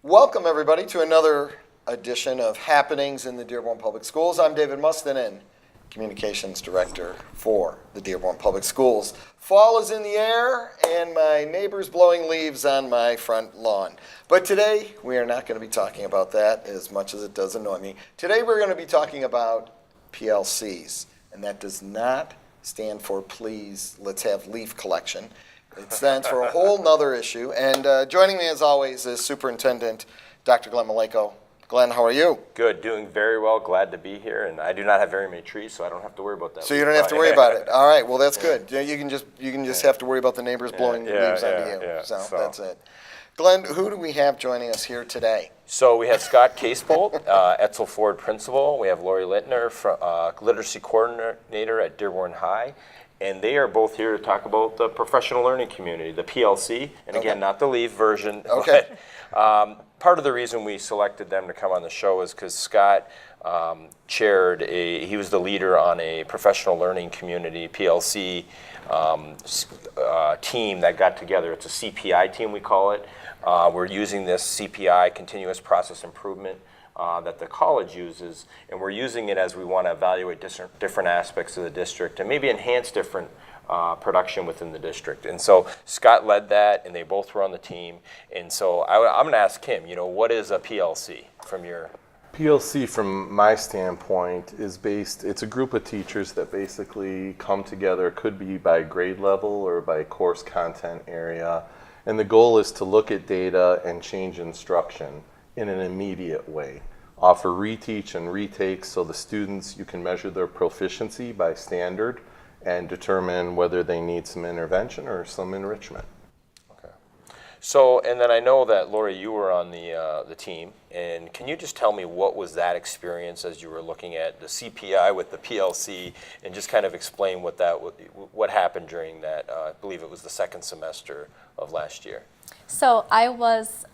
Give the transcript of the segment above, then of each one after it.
Welcome, everybody, to another edition of Happenings in the Dearborn Public Schools. I'm David Mustonen, Communications Director for the Dearborn Public Schools. Fall is in the air, and my neighbor's blowing leaves on my front lawn. But today, we are not going to be talking about that as much as it does annoy me. Today, we're going to be talking about PLCs, and that does not stand for Please Let's Have Leaf Collection. It stands for a whole nother issue. And joining me, as always, is Superintendent Dr. Maleyko. Glenn, how are you? Good, doing very well. Glad to be here. And I do not have very many trees, so I don't have to worry about that. So you don't have to worry about it. All right. Well, that's good. You can just have to worry about the neighbors blowing leaves onto you. So that's it. Glenn, who do we have joining us here today? So we have Scott Casebolt, Edsel Ford Principal. We have Laurie Lintner, Literacy Coordinator at Dearborn High. And they are both here to talk about the professional learning community, the PLC, and again, not the leaf version. Okay. But, part of the reason we selected them to come on the show is because Scott he was the leader on a professional learning community, PLC, team that got together. It's a CPI team, we call it. We're using this CPI, continuous process improvement, that the college uses, and we're using it as we want to evaluate different aspects of the district and maybe enhance different production within the district. And so Scott led that, and they both were on the team. And so I'm going to ask him, what is a PLC from your... PLC, from my standpoint, it's a group of teachers that basically come together, could be by grade level or by course content area, and the goal is to look at data and change instruction in an immediate way. Offer reteach and retakes so the students, you can measure their proficiency by standard and determine whether they need some intervention or some enrichment. Okay. So, and then I know that, Laurie, you were on the team, and can you just tell me what was that experience as you were looking at the CPI with the PLC, and just kind of explain what happened during that, I believe it was the second semester of last year. So I was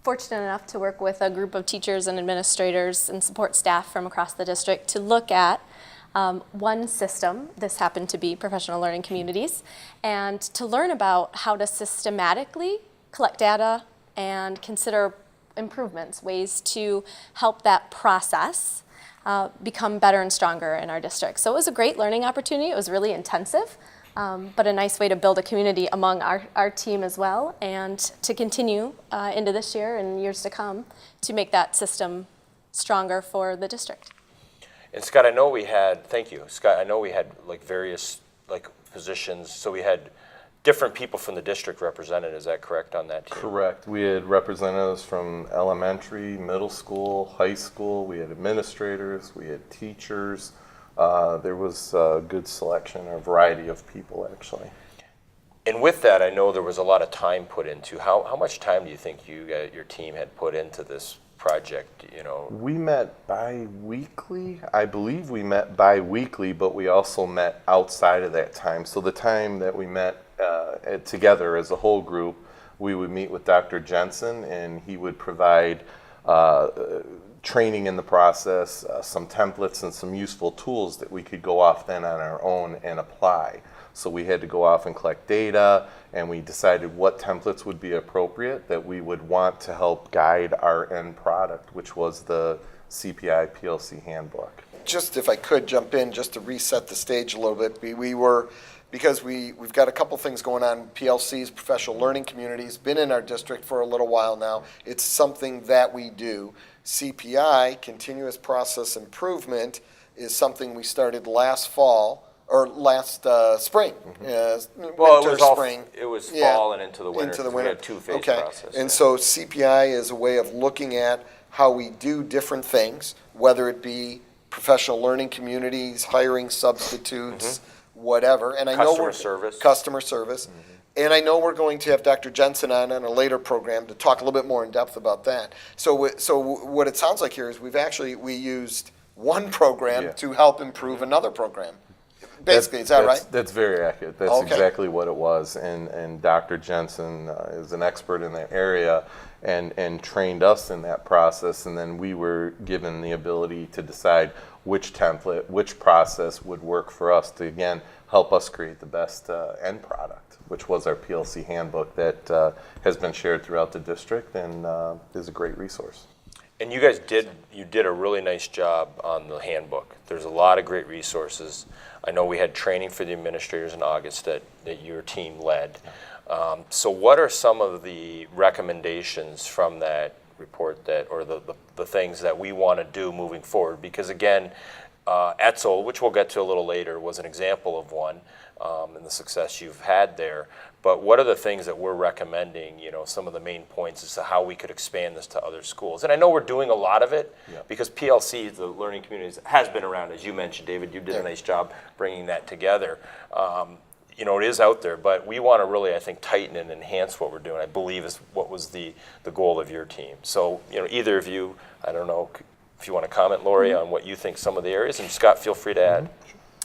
fortunate enough to work with a group of teachers and administrators and support staff from across the district to look at one system. This happened to be professional learning communities, and to learn about how to systematically collect data and consider improvements, ways to help that process become better and stronger in our district. So it was a great learning opportunity. It was really intensive. But a nice way to build a community among our team as well, and to continue into this year and years to come to make that system stronger for the district. And Scott, thank you, Scott, I know we had various positions, so we had different people from the district represented, is that correct, on that team? Correct. We had representatives from elementary, middle school, high school, we had administrators, we had teachers. There was a good selection, or a variety of people, actually. And with that, I know there was a lot of time put into. How much time do you think your team had put into this project? We met bi-weekly. I believe we met bi-weekly, but we also met outside of that time. So the time that we met together as a whole group, we would meet with Dr. Jensen, and he would provide training in the process, some templates and some useful tools that we could go off then on our own and apply. So we had to go off and collect data, and we decided what templates would be appropriate that we would want to help guide our end product, which was the CPI PLC handbook. Just if I could jump in, just to reset the stage a little bit, because we've got a couple things going on. PLCs, professional learning communities, been in our district for a little while now. It's something that we do. CPI, continuous process improvement, is something we started last fall, or last spring. Spring. It was fall and into the winter. We had two-phase process. And so CPI is a way of looking at how we do different things, whether it be professional learning communities, hiring substitutes, whatever. And I know customer service. And I know we're going to have Dr. Jensen on a later program to talk a little bit more in depth about that. So what it sounds like here is we used one program to help improve another program. Basically, is that right? That's very accurate. That's exactly what it was. And Dr. Jensen is an expert in that area and trained us in that process. And then we were given the ability to decide which template, which process would work for us to, again, help us create the best end product, which was our PLC handbook that has been shared throughout the district and is a great resource. And you guys did a really nice job on the handbook. There's a lot of great resources. I know we had training for the administrators in August that your team led. So what are some of the recommendations from that report or the things that we want to do moving forward? Because again, Edsel, which we'll get to a little later, was an example of one and the success you've had there. But what are the things that we're recommending, some of the main points as to how we could expand this to other schools? And I know we're doing a lot of it because PLC, the learning communities, has been around, as you mentioned, David. You did a nice job bringing that together. It is out there, but we want to really, I think, tighten and enhance what we're doing, I believe is what was the goal of your team. So, either of you, I don't know if you want to comment, Laurie, on what you think some of the areas, and Scott, feel free to add.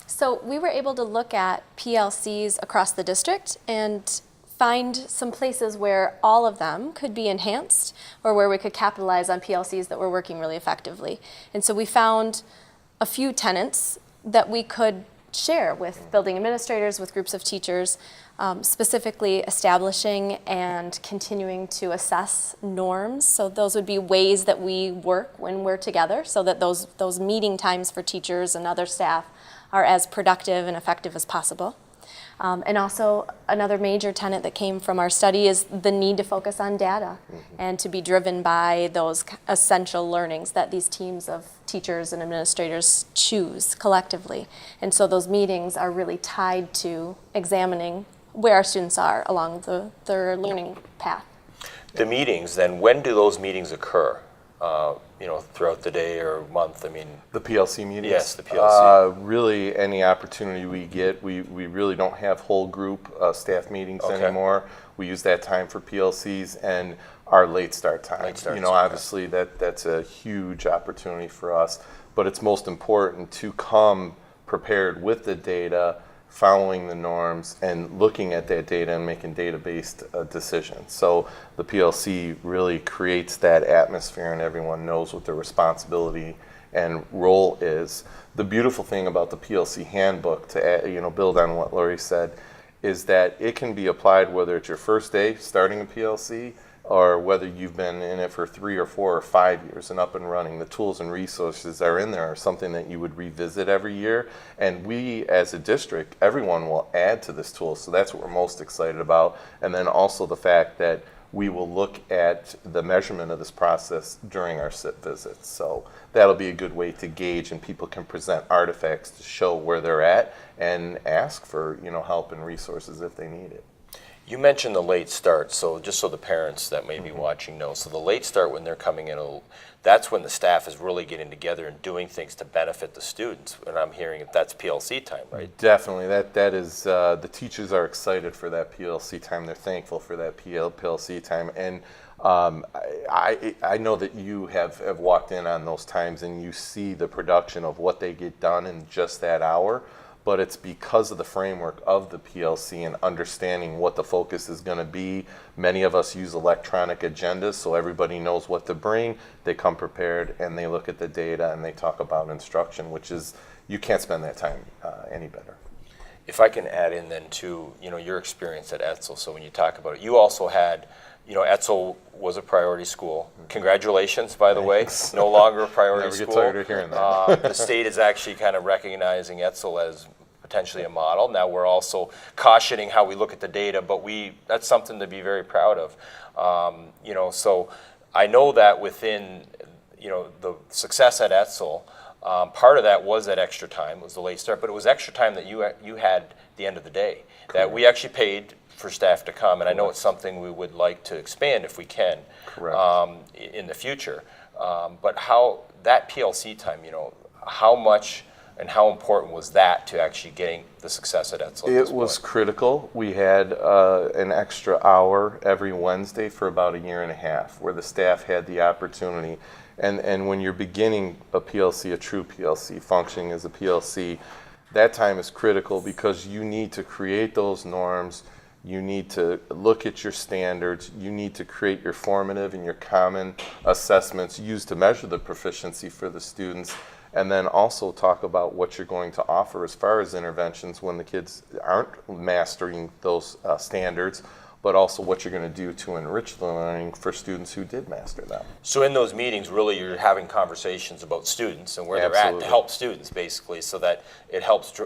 So we were able to look at PLCs across the district and find some places where all of them could be enhanced or where we could capitalize on PLCs that were working really effectively. And so we found a few tenets that we could share with building administrators, with groups of teachers, specifically establishing and continuing to assess norms. So those would be ways that we work when we're together so that those meeting times for teachers and other staff are as productive and effective as possible. And also another major tenet that came from our study is the need to focus on data and to be driven by those essential learnings that these teams of teachers and administrators choose collectively. And so those meetings are really tied to examining where our students are along their learning path. The meetings, then, when do those meetings occur? Throughout the day or month? I mean, the PLC meetings? Yes, the PLC. Really, any opportunity we get, we really don't have whole group staff meetings anymore. We use that time for PLCs and our late start time. Obviously that's a huge opportunity for us, but it's most important to come prepared with the data, following the norms, and looking at that data and making data-based decisions. So the PLC really creates that atmosphere and everyone knows what their responsibility and role is. The beautiful thing about the PLC handbook, to build on what Laurie said, is that it can be applied whether it's your first day starting a PLC or whether you've been in it for 3 or 4 or 5 years and up and running. The tools and resources that are in there are something that you would revisit every year. And we, as a district, everyone will add to this tool. So that's what we're most excited about. And then also the fact that we will look at the measurement of this process during our SIP visits. So that'll be a good way to gauge, and people can present artifacts to show where they're at and ask for help and resources if they need it. You mentioned the late start, so just so the parents that may be watching know. So the late start, when they're coming in, that's when the staff is really getting together and doing things to benefit the students. And I'm hearing that's PLC time, right? Definitely. That is, the teachers are excited for that PLC time. They're thankful for that PLC time. And I know that you have walked in on those times and you see the production of what they get done in just that hour. But it's because of the framework of the PLC and understanding what the focus is going to be. Many of us use electronic agendas, so everybody knows what to bring. They come prepared and they look at the data and they talk about instruction, which is, you can't spend that time any better. If I can add in then too, your experience at Edsel. So when you talk about it, you also had, Edsel was a priority school. Congratulations, by the way. No longer a priority school. Never get tired of hearing that. The state is actually kind of recognizing Edsel as potentially a model. Now we're also cautioning how we look at the data, but that's something to be very proud of. So I know that within, the success at Edsel, part of that was that extra time, was the late start, but it was extra time that you had at the end of the day. Correct. That we actually paid for staff to come, and I know it's something we would like to expand if we can. In the future. But how that PLC time, how much and how important was that to actually getting the success at Edsel? It was critical. We had an extra hour every Wednesday for about 1.5 years where the staff had the opportunity. And when you're beginning a PLC, a true PLC, functioning as a PLC, that time is critical because you need to create those norms. You need to look at your standards. You need to create your formative and your common assessments used to measure the proficiency for the students. and then also talk about what you're going to offer as far as interventions when the kids aren't mastering those standards, but also what you're going to do to enrich the learning for students who did master them. So in those meetings, really, you're having conversations about students and where they're at Absolutely. to help students, basically, so that it helps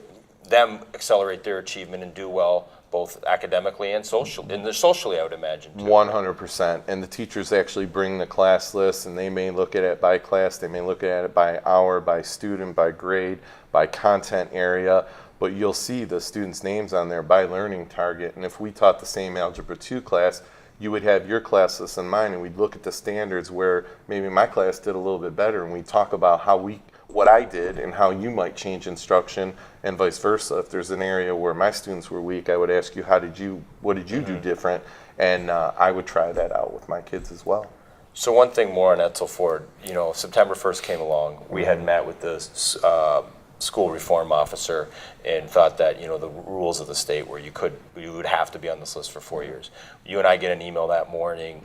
them accelerate their achievement and do well, both academically and socially, I would imagine, too. 100%. And the teachers actually bring the class list, and they may look at it by class, they may look at it by hour, by student, by grade, by content area, but you'll see the students' names on there by learning target. And if we taught the same Algebra 2 class, you would have your class list in mind, and we'd look at the standards where maybe my class did a little bit better, and we'd talk about what I did and how you might change instruction, and vice versa. If there's an area where my students were weak, I would ask you, what did you do different? And I would try that out with my kids as well. So one thing more on Edsel Ford, September 1st came along. We had met with the school reform officer and thought that, the rules of the state where you would have to be on this list for 4 years. You and I get an email that morning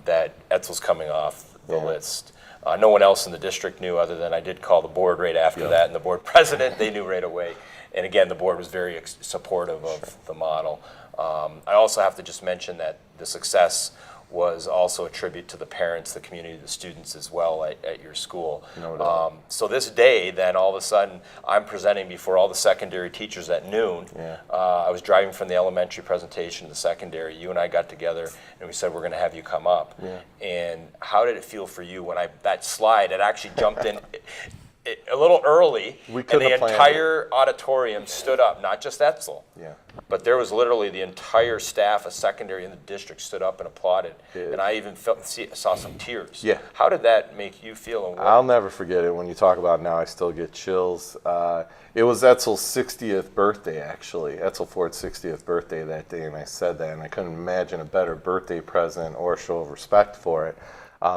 that Edsel's coming off the list. No one else in the district knew, other than I did call the board right after that, and the board president, they knew right away. And again, the board was very supportive of the model. I also have to just mention that the success was also a tribute to the parents, the community, the students as well at your school. No doubt. So this day, then all of a sudden, I'm presenting before all the secondary teachers at noon. Yeah. I was driving from the elementary presentation to the secondary. You and I got together and we said, we're going to have you come up. Yeah. And how did it feel for you when that slide, it actually jumped in a little early, We and couldn't the have planned entire auditorium stood up, not just Edsel. Yeah. But there was literally the entire staff of secondary in the district stood up and applauded. Yeah. And I even saw some tears. Yeah. How did that make you feel? And I'll never forget it. When you talk about it now, I still get chills. It was Edsel's 60th birthday, actually. Edsel Ford's 60th birthday that day, and I said that, and I couldn't imagine a better birthday present or show of respect for it.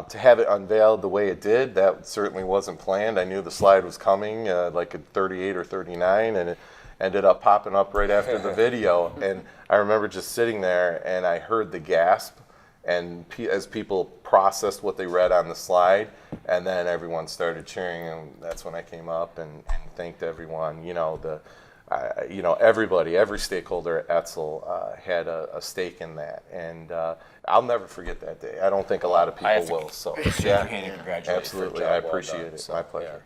To have it unveiled the way it did, that certainly wasn't planned. I knew the slide was coming, like at 38 or 39, and it ended up popping up right after the video. And I remember just sitting there, and I heard the gasp, and as people processed what they read on the slide, and then everyone started cheering, and that's when I came up and thanked everyone. Everybody, every stakeholder at Edsel had a stake in that, and I'll never forget that day. I don't think a lot of people will. So yeah, congratulations. absolutely, I appreciate it. My pleasure.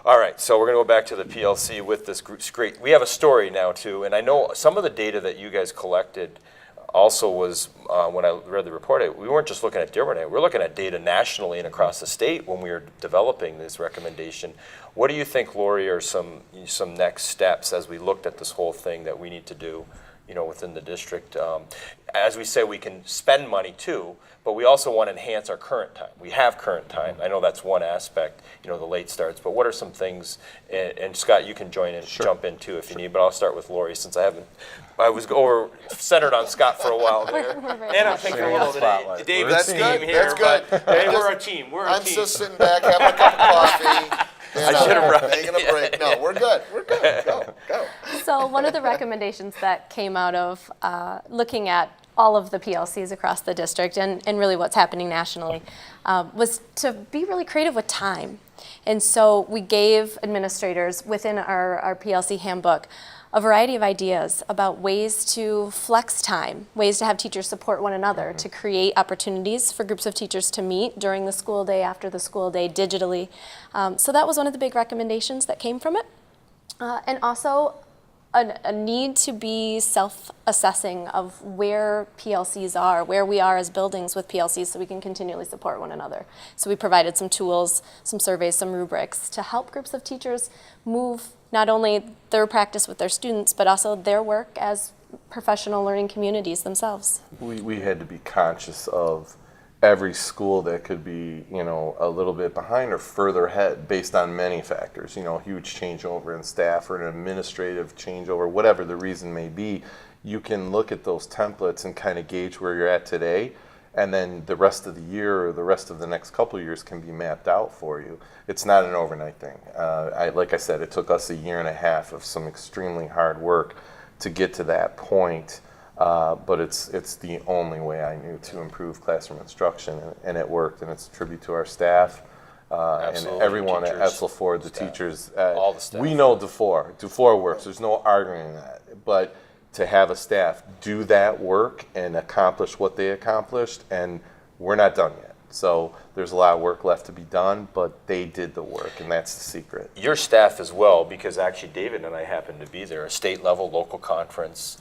All right, so we're going to go back to the PLC with this group. Great. We have a story now too, and I know some of the data that you guys collected also was when I read the report. We weren't just looking at Dearborn. We were looking at data nationally and across the state when we were developing this recommendation. What do you think, Laurie, are some next steps as we looked at this whole thing that we need to do, within the district? As we say, we can spend money too, but we also want to enhance our current time. We have current time. I know that's one aspect, the late starts, but what are some things, and Scott, you can join in, jump in too if you need, but I'll start with Laurie since I was centered on Scott for a while there. And I'm thinking a little today. David's That's team good. here, That's good. but hey, we're a team. I'm just sitting back having a cup of coffee. I should have taking a break. No, we're good. We're good. Go. So one of the recommendations that came out of looking at all of the PLCs across the district and really what's happening nationally was to be really creative with time. And so we gave administrators within our PLC handbook a variety of ideas about ways to flex time, ways to have teachers support one another, to create opportunities for groups of teachers to meet during the school day, after the school day, digitally. So that was one of the big recommendations that came from it. And also a need to be self-assessing of where PLCs are, where we are as buildings with PLCs, so we can continually support one another. So we provided some tools, some surveys, some rubrics to help groups of teachers move not only their practice with their students, but also their work as professional learning communities themselves. We had to be conscious of every school that could be, a little bit behind or further ahead based on many factors, huge changeover in staff or an administrative changeover, whatever the reason may be. You can look at those templates and kind of gauge where you're at today, and then the rest of the year or the rest of the next couple of years can be mapped out for you. It's not an overnight thing. Like I said, it took us 1.5 years of some extremely hard work to get to that point. But it's the only way I knew to improve classroom instruction, and it worked, and it's a tribute to our staff and Absolutely. everyone at Teachers, Edsel Ford, the staff, teachers. all the staff. We know DuFour works. There's no arguing that. But to have a staff do that work and accomplish what they accomplished, and we're not done yet. So there's a lot of work left to be done, but they did the work, and that's the secret. Your staff as well, because actually David and I happened to be there, a state level, local conference,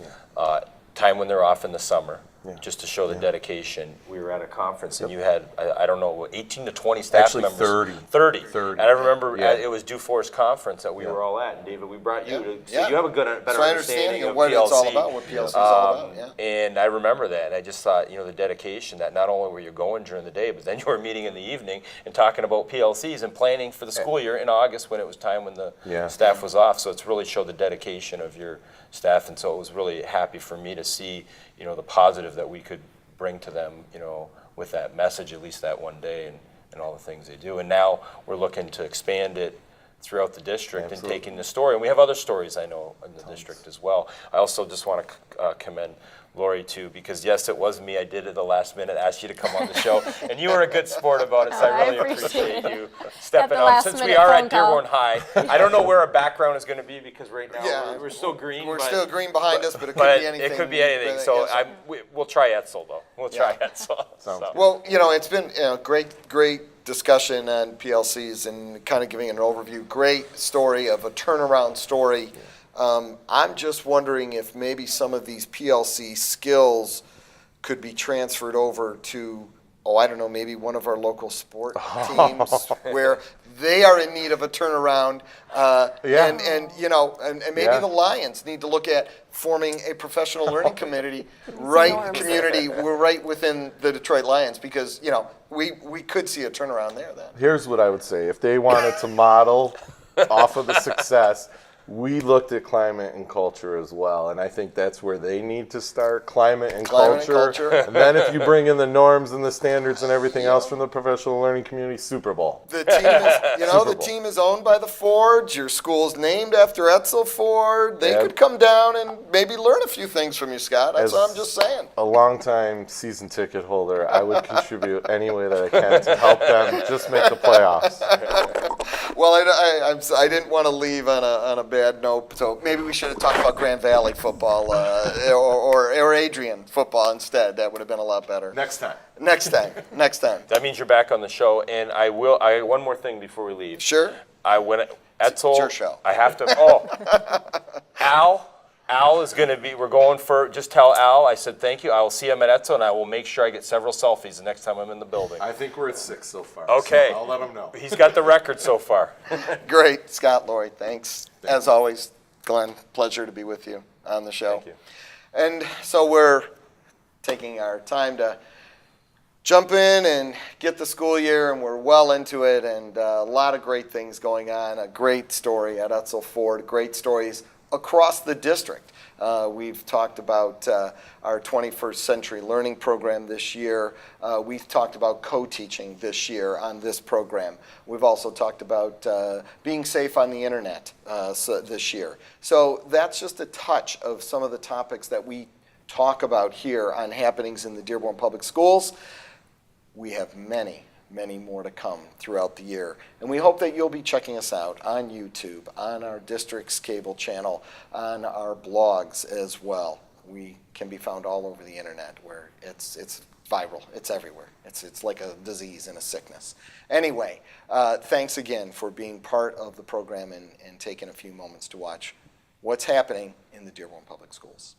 time when they're off in the summer, just to show the dedication. We were at a conference and you had, I don't know, 18 to 20 staff Actually, members. 30. 30. And I remember Yeah. It was DuFour's conference that we were all at. And David, we brought you to, so Yeah. you have a better understanding of what PLC. it's all about, what PLC is all about. Yeah. And I remember that. And I just thought, the dedication that not only were you going during the day, but then you were meeting in the evening and talking about PLCs and planning for the school year in August when it was time when the staff was off. So it's really showed the dedication of your staff. And so it was really happy for me to see, the positive that we could bring to them, with that message, at least that one day, and all the things they do. And now we're looking to expand it throughout the district and taking the story. And we have other stories, I know, in the district as well. I also just want to commend Laurie too, because yes, it was me. I did it at the last minute, asked you to come on the show, and you were a good sport about it. So I really appreciate you stepping up. Since we are at Dearborn High, I don't know where our background is going to be because right now we're still green. We're still green behind us, but it could be anything. It could be anything. So we'll try Edsel though. We'll try Edsel. Well, it's been great discussion on PLCs and kind of giving an overview. Great story of a turnaround story. I'm just wondering if maybe some of these PLC skills could be transferred over to, I don't know, maybe one of our local sport teams where they are in need of a turnaround. And maybe the Lions need to look at forming a professional learning community We're right within the Detroit Lions because, we could see a turnaround there then. Here's what I would say. If they wanted to model off of the success, we looked at climate and culture as well, and I think that's where they need to start, climate and culture. And then if you bring in the norms and the standards and everything else from the professional learning community, Super Bowl. The team is, the team is owned by the Fords. Your school's named after Edsel Ford. They could come down and maybe learn a few things from you, Scott. That's what I'm just saying. A longtime season ticket holder, I would contribute any way that I can to help them just make the playoffs. Well, I didn't want to leave on a bad note, so maybe we should have talked about Grand Valley football or Adrian football instead. That would have been a lot better. Next time. That means you're back on the show, and I one more thing before we leave. Sure. Edsel. It's your show. I have to. Al is going to be, just tell Al, I said thank you. I will see him at Edsel, and I will make sure I get several selfies the next time I'm in the building. I think we're at 6 so far. Okay. So I'll let him know. He's got the record so far. Great. Scott, Laurie, thanks. As always, Glenn, pleasure to be with you on the show. Thank you. And so we're taking our time to jump in and get the school year, and we're well into it, and a lot of great things going on. A great story at Edsel Ford, great stories across the district. We've talked about our 21st Century Learning Program this year. We've talked about co-teaching this year on this program. We've also talked about being safe on the internet this year. So that's just a touch of some of the topics that we talk about here on Happenings in the Dearborn Public Schools. We have many more to come throughout the year. And we hope that you'll be checking us out on YouTube, on our district's cable channel, on our blogs as well. We can be found all over the internet where it's viral. It's everywhere. It's like a disease and a sickness. Anyway, thanks again for being part of the program and taking a few moments to watch what's happening in the Dearborn Public Schools.